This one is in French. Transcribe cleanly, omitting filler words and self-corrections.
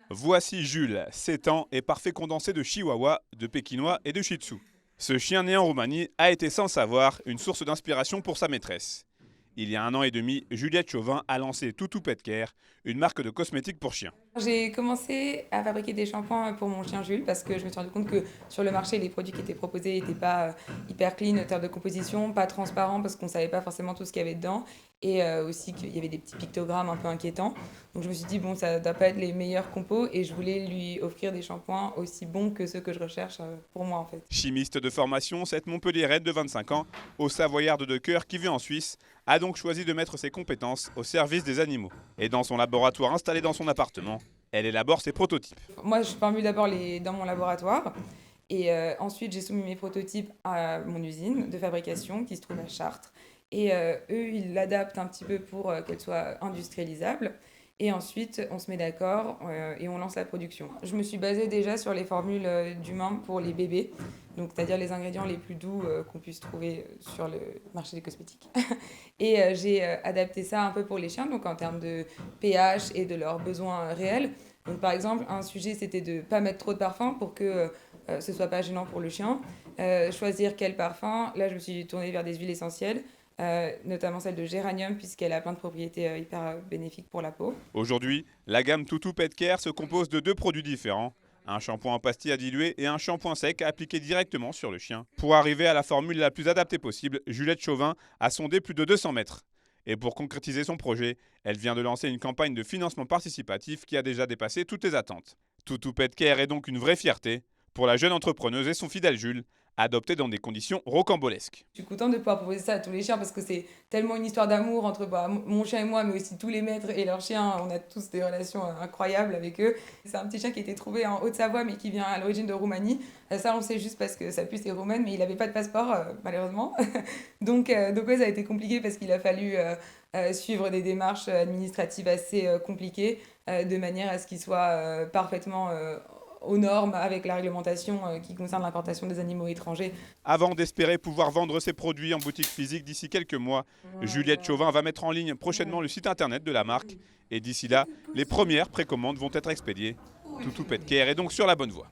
Voici Jules, 7 ans et parfait condensé de chihuahua, de pékinois et de shih tzu. Ce chien né en Roumanie a été sans savoir une source d'inspiration pour sa maîtresse. Il y a 1 an et demi, Juliette Chauvin a lancé Toutou Pet Care, une marque de cosmétiques pour chiens. J'ai commencé à fabriquer des shampoings pour mon chien Jules parce que je me suis rendu compte que sur le marché, les produits qui étaient proposés n'étaient pas hyper clean en termes de composition, pas transparents parce qu'on ne savait pas forcément tout ce qu'il y avait dedans et aussi qu'il y avait des petits pictogrammes un peu inquiétants. Donc je me suis dit, bon, ça ne doit pas être les meilleurs compos et je voulais lui offrir des shampoings aussi bons que ceux que je recherche pour moi en fait. Chimiste de formation, cette Montpelliéraine de 25 ans, au Savoyarde de cœur qui vit en Suisse, a donc choisi de mettre ses compétences au service des animaux. Et dans son laboratoire installé dans son appartement, elle élabore ses prototypes. Moi, je formule d'abord dans mon laboratoire et ensuite j'ai soumis mes prototypes à mon usine de fabrication qui se trouve à Chartres. Et eux, ils l'adaptent un petit peu pour qu'elle soit industrialisable. Et ensuite, on se met d'accord et on lance la production. Je me suis basée déjà sur les formules d'humains pour les bébés, donc c'est-à-dire les ingrédients les plus doux qu'on puisse trouver sur le marché des cosmétiques. Et j'ai adapté ça un peu pour les chiens, donc en termes de pH et de leurs besoins réels. Donc par exemple, un sujet, c'était de ne pas mettre trop de parfum pour que ce soit pas gênant pour le chien. Choisir quel parfum. Là, je me suis tournée vers des huiles essentielles, notamment celle de géranium, puisqu'elle a plein de propriétés hyper bénéfiques pour la peau. Aujourd'hui, la gamme Toutou Pet Care se compose de 2 produits différents. Un shampoing en pastille à diluer et un shampoing sec à appliquer directement sur le chien. Pour arriver à la formule la plus adaptée possible, Juliette Chauvin a sondé plus de 200 mètres. Et pour concrétiser son projet, elle vient de lancer une campagne de financement participatif qui a déjà dépassé toutes les attentes. Toutou Pet Care est donc une vraie fierté pour la jeune entrepreneuse et son fidèle Jules, adopté dans des conditions rocambolesques. Je suis contente de pouvoir proposer ça à tous les chiens parce que c'est tellement une histoire d'amour entre mon chien et moi, mais aussi tous les maîtres et leurs chiens. On a tous des relations incroyables avec eux. C'est un petit chien qui a été trouvé en Haute-Savoie, mais qui vient à l'origine de Roumanie. Ça, on sait juste parce que sa puce est roumaine, mais il n'avait pas de passeport, malheureusement. Donc ouais, ça a été compliqué parce qu'il a fallu suivre des démarches administratives assez compliquées de manière à ce qu'il soit parfaitement aux normes avec la réglementation qui concerne l'importation des animaux étrangers. Avant d'espérer pouvoir vendre ses produits en boutique physique d'ici quelques mois, Juliette Chauvin va mettre en ligne prochainement le site internet de la marque. Et d'ici là, les premières précommandes vont être expédiées. Toutou Pet Care est donc sur la bonne voie.